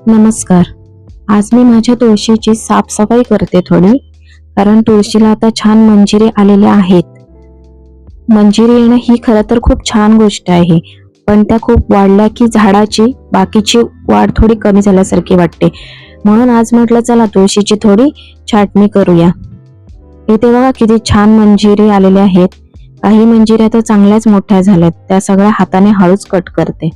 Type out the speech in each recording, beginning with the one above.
नमस्कार. आज मी माझ्या तुळशीची साफसफाई करते थोडी, कारण तुळशीला आता छान मंजिरी आलेल्या आहेत. मंजिरी येणं ही खरं तर खूप छान गोष्ट आहे, पण त्या खूप वाढल्या की झाडाची बाकीची वाढ थोडी कमी झाल्यासारखी वाटते. म्हणून आज म्हटलं चला तुळशीची थोडी छाटणी करूया. इथे बघा किती छान मंजिरी आलेल्या आहेत. काही मंजिऱ्या तर चांगल्याच मोठ्या झाल्यात. त्या सगळ्या हाताने हळूच कट करते.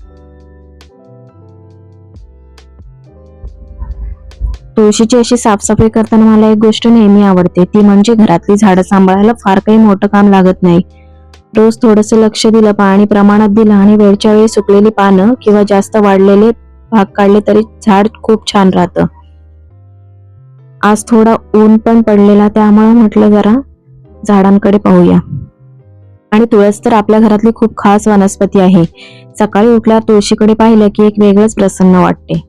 तुळशीची अशी साफसफाई करताना मला एक गोष्ट नेहमी आवडते, ती म्हणजे घरातली झाडं सांभाळायला फार काही मोठं काम लागत नाही. रोज थोडंसं लक्ष दिलं, पाणी प्रमाणात दिलं आणि वेळच्या वेळी सुकलेली पानं किंवा जास्त वाढलेले भाग काढले तरी झाड खूप छान राहतं. आज थोडा ऊन पण पडलेला, त्यामुळे म्हटलं जरा झाडांकडे पाहूया. आणि तुळस तर आपल्या घरातली खूप खास वनस्पती आहे. सकाळी उठल्यावर तुळशीकडे पाहिलं की एक वेगळंच प्रसन्न वाटते.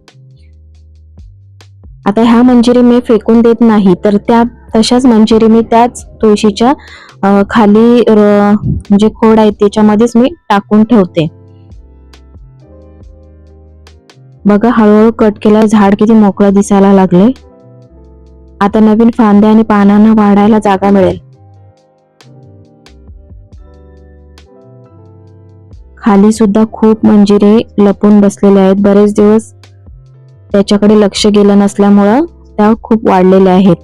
आता ह्या मंजिरी मी फेकून देत नाही, तर त्या तशाच मंजिरी मी त्याच तुळशीच्या खाली म्हणजे खोड आहे त्याच्यामध्येच मी टाकून ठेवते. बघा हळूहळू कट केल्यावर झाड किती मोकळं दिसायला लागले. आता नवीन फांद्या आणि पानांना वाढायला जागा मिळेल. खाली सुद्धा खूप मंजिरी लपून बसलेल्या आहेत. बरेच दिवस त्याच्याकडे लक्ष गेलं नसल्यामुळं त्या खूप वाढलेल्या आहेत.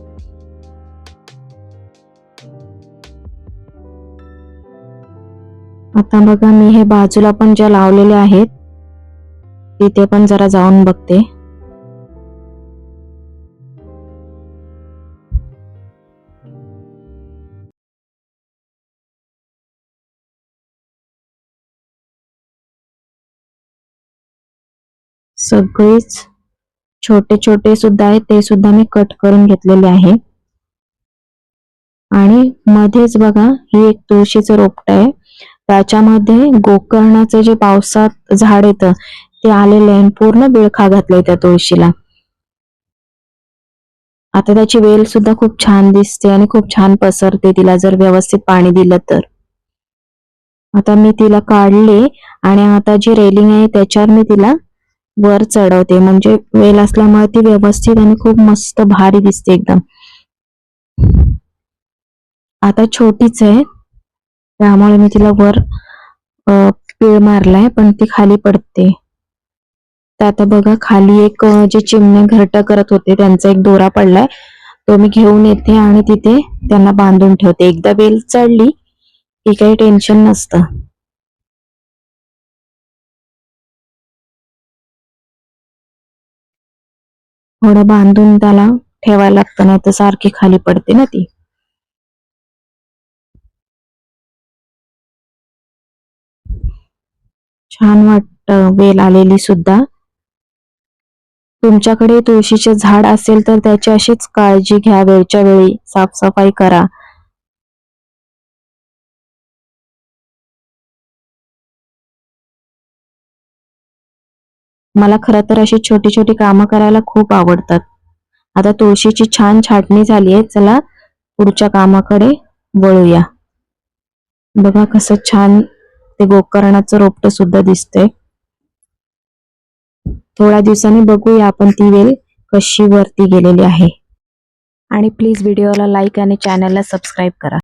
आता बघा मी हे बाजूला पण ज्या लावलेल्या आहेत तिथे पण जरा जाऊन बघते. सगळेच छोटे छोटे सुद्धा आहेत, ते सुद्धा मी कट करून घेतलेले आहे. आणि मध्येच बघा ही एक तुळशीचं रोपट आहे, त्याच्यामध्ये गोकर्णाचं जे पावसात झाड येतं ते आलेलं आहे. पूर्ण बिळखा घातलाय त्या तुळशीला. आता त्याची वेल सुद्धा खूप छान दिसते आणि खूप छान पसरते तिला जर व्यवस्थित पाणी दिलं तर. आता मी तिला काढले आणि आता जी रेलिंग आहे त्याच्यावर मी तिला वर चढवते, म्हणजे वेल असल्यामुळे ती व्यवस्थित आणि खूप मस्त भारी दिसते एकदम. आता छोटीच आहे त्यामुळे मी तिला वर पीळ मारलाय, पण ती खाली पडते. तर आता बघा खाली एक जे चिमणे घरटं करत होते त्यांचा एक दोरा पडलाय, तो मी घेऊन येते आणि तिथे त्यांना बांधून ठेवते. एकदा वेल चढली की काही टेन्शन नसतं. थोडं बांधून त्याला ठेवायला लागतं, नाही तर सारखी खाली पडते ना ती. छान वाटतं वेल आलेली सुद्धा. तुमच्याकडे तुळशीचे झाड असेल तर त्याची अशीच काळजी घ्या, वेळच्या वेळी साफसफाई करा. मला खरं तर अशी छोटी छोटी कामं करायला खूप आवडतात. आता तुळशीची छान छाटणी झाली आहे, चला पुढच्या कामाकडे वळूया. बघा कसं छान ते गोकर्णाचं रोपट सुद्धा दिसतंय. थोड्या दिवसांनी बघूया आपण ती वेल कशी वरती गेलेली आहे. आणि प्लीज व्हिडिओला लाईक आणि चॅनलला सबस्क्राईब करा.